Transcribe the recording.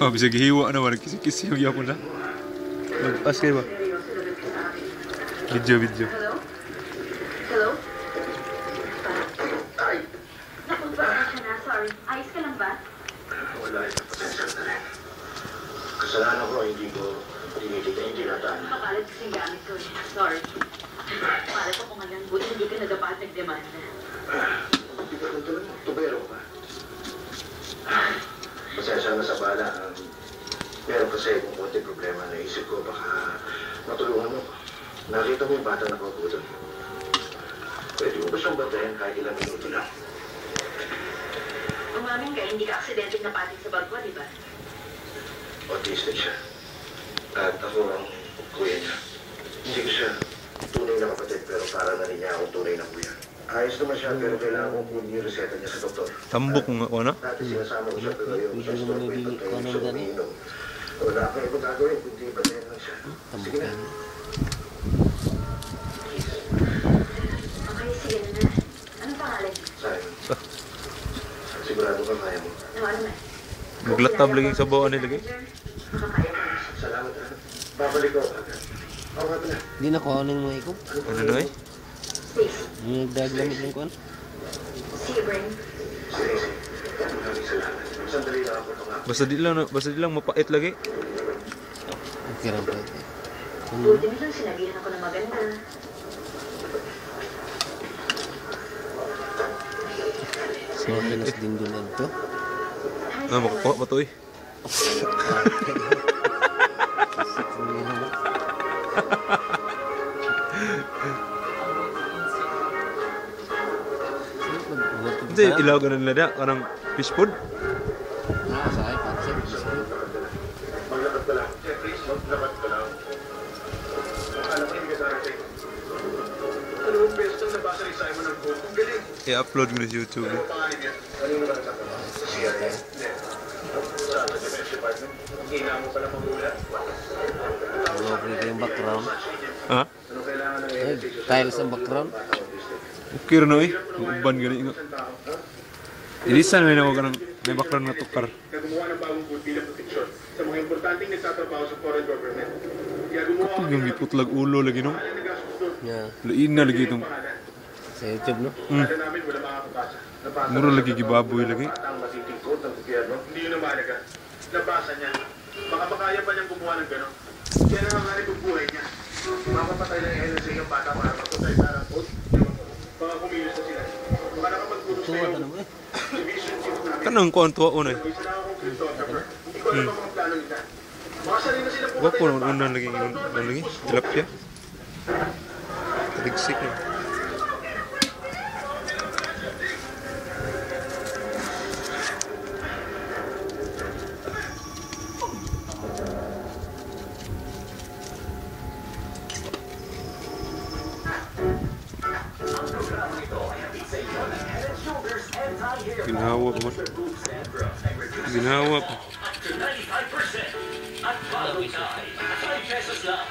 bisa gihiwa naman, kisi-kisi yung yapon na. Nag-as kayo ba? Video. Hello? Hello? Ay! Naku, pasensya na. Sorry. Ayos ka lang ba? Wala, pasensya na rin. Kasalanan ko, hindi ko tinitita yung tinataan. Napakalat kasi yung gamit ko. Sorry. Para ko kung ngayon, buti hindi ka nadapa at nagdemanda. Hindi ka kung tuloy, tubero ka. Pasensya na sa bala. Meron kasi kung konti problema na isip ko, baka matulungan mo. Nakita mo yung bata na kaupo doon. Pwede mo ba siyang batayan kahit ilang minuto lang? Umamin ka, hindi ka aksidente na pating sa bagwa, di ba? Autistic siya. At ako ang kuya niya. Hindi ko siya tunay na kapatid, pero para na rin niya akong tunay na kuya. Ayos naman siya, pero kailangan kong kunin yung reseta niya sa doktor. Tambok nga ko na. Dati sinasama ko siya, pero yung sa store ko yung pagkain siya umiinom. Wala akong ibang gagawin, kundi batayan lang siya. Sige na. Okay, sige na. Anong pangalan? Simon. Sigurado ka kaya mo. Ano na? Maglatab lagi sa bawaan nila lagi. Makakaya ko na siya. Salamat ha. Babalik ko agad. Oo nga pala. Hindi na kuha ng mga ikop. Ano na eh? Stacy. Yung nagdaglamit ng kuhan. See you, Brain. Sige. Maraming salamat. Sandali lang ako ito nga. Basta di lang mapait lagi. Okay lang po. Buti nilang sinabihan ako ng maganda. So, pinas din din ito. Ah, makakuha pa to eh. Hindi, ilagan na nila kanang fish food. Sa akin, pansip. Maglakad ka lang. Please, maglakad ka lang. Alam mo yung kasarating. Ano yung best ang nabasa ni Simon ang book? Ang galing. I-upload ko na sa YouTube. Ano pangalan niya? Ano yung nagsasabi mo? Sa CIA? Hindi. Sa Defense Department? Ang hina mo pala magulat. Okay ko yung background. Ha? Ano kailangan ng Eh, tiles ang background. Okay rin eh. Uban gani nga. Ilisan may nawa ka ng may background na tukar. Na gumawa ng bagong food bilang proteksyon sa mga importanteng nagtatrabaho sa foreign government. Kaya gumawa Kapag yung iputlag ulo lagi no. ng nagastos doon. Yeah. Lain na lagi itong Sa YouTube, no? Kala namin wala makakabasa. Nabasa mura niya lagi sa gibaboy lagi. Ang matitingkod ng gobyerno. Hindi yun ang mahalaga. Nabasa niya. Baka makaya pa niyang gumawa ng gano'n. Kaya nangangarap yung buhay niya. Mapapatay ng NSA yung bata para magpatay sa rapot. Baka kumilos na sila. Baka nakapagpulos na Tuwa ka yung naman eh. division chief namin. Kanang kuan tuwa unay. Isa na akong cryptographer. Hindi ko alam ang mga plano nila. Baka sarili na sila Wa ko naman unang lagi tilapia. Taligsik na. Ginawa pa man. Ginawa pa. Up to 95% at bago ito ay 5 pesos lang.